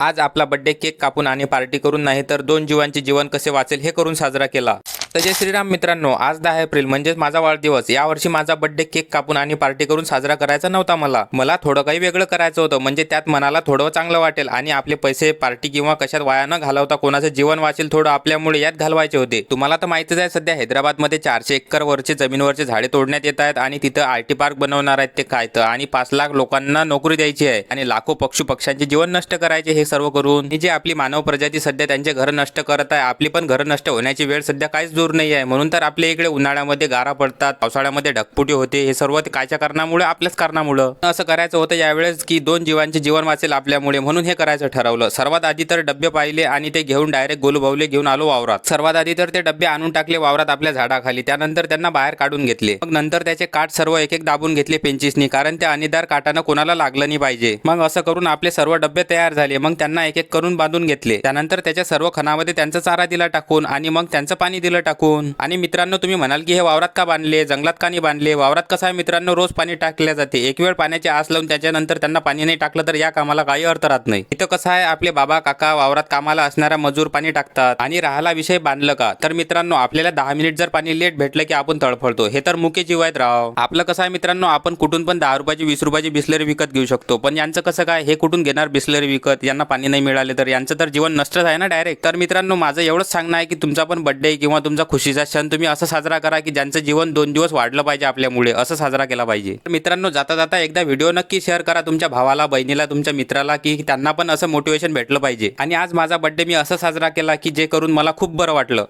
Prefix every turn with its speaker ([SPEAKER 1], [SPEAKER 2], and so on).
[SPEAKER 1] आज आपला birthday cake कापून आणि पार्टी करून नाही तर 2 जीवांचे जीवन कसे वाचेल हे करून साजरा केला। तर जय श्रीराम मित्रांनो, आज 10 एप्रिल म्हणजेच माझा वाढदिवस। यावर्षी माझा बर्थडे केक कापून आणि पार्टी करून साजरा करायचा नव्हता। मला थोडं काही वेगळं करायचं होतं, म्हणजे त्यात मनाला थोडं चांगलं वाटेल आणि आपले पैसे पार्टी किंवा कशात वाया न घालवता कोणाचं जीवन वाचेल थोडं आपल्यामुळे यात घालवायचे होते। तुम्हाला तर माहितीच आहे, सध्या हैदराबादमध्ये 400 एकर वरचे जमीनवरचे झाडे तोडण्यात येत आहेत आणि तिथं आयटी पार्क बनवणार आहेत ते काय तर, आणि 5 लाख लोकांना नोकरी द्यायची आहे आणि लाखो पक्षांचे जीवन नष्ट करायचे। हे सर्व करून ही जी आपली मानव प्रजाती सध्या त्यांचे घर नष्ट करत आहे, आपली पण घर नष्ट होण्याची वेळ सध्या काहीच दूर नाही आहे। म्हणून तर आपल्या इकडे उन्हाळ्यामध्ये गारा पडतात, पावसाळ्यामध्ये ढगफुटी होते। हे सर्व कायच्या कारणामुळे? आपल्याच कारणामुळे। असं करायचं होतं यावेळेस की 2 जीवांचे जीवन वाचेल आपल्यामुळे, म्हणून हे करायचं ठरवलं। सर्वात आधी तर डब्बे पाहिले आणि ते घेऊन डायरेक्ट गोलूबावले घेऊन आलो वावरात। सर्वात आधी तर ते डब्बे आणून टाकले वावरात आपल्या झाडाखाली, त्यानंतर त्यांना बाहेर काढून घेतले। मग नंतर त्याचे काठ सर्व एक एक दाबून घेतले पेंचिसनी, कारण त्या अनिदार काटानं कोणाला लागलं नाही पाहिजे। मग असं करून आपले सर्व डब्बे तयार झाले। मग त्यांना एक एक करून बांधून घेतले। त्यानंतर त्याच्या सर्व खणामध्ये त्यांचा चारा दिला टाकून आणि मग त्यांचं पाणी दिलं टाकून। आणि मित्रांनो, तुम्ही म्हणाल की हे वावरात का बांधले, जंगलात का नाही बांधले? वावरात कसं आहे मित्रांनो, रोज पाणी टाकले जाते। एक वेळ पाण्याची आस लावून त्याच्यानंतर त्यांना पाणी नाही टाकलं तर या कामाला काही अर्थ राहत नाही। इथं कसं आहे, आपले बाबा काका वावरात कामाला असणारा मजूर पाणी टाकतात। आणि राहिला विषय बांधलं का, तर मित्रांनो आपल्याला 10 मिनिट जर पाणी लेट भेटलं की आपण तळफळतो। हे तर मुके जीव आहेत राव। आपलं कसं आहे मित्रांनो, आपण कुठून पण 10 रुपयाची 20 रुपयाची बिस्लरी विकत घेऊ शकतो, पण यांचं कसं काय, हे कुठून घेणार बिस्लरी विकत? यांना पाणी नाही मिळाले तर यांचं तर जीवन नष्टच आहे ना डायरेक्ट। तर मित्रांनो, माझं एवढंच सांगणं आहे की तुमचा पण बर्थडे किंवा तुमचा खुशीचा क्षण तुम्ही असं साजरा करा की ज्यांचं जीवन 2 दिवस वाढलं पाहिजे आपल्यामुळे, असं साजरा केला पाहिजे। तर मित्रांनो, जाता जाता एकदा व्हिडिओ नक्की शेअर करा तुमच्या भावाला, बहिणीला, तुमच्या मित्राला, की त्यांना पण असं मोटिवेशन भेटलं पाहिजे। आणि आज माझा बर्थडे मी असं साजरा केला की जे करून मला खूप बरं वाटलं।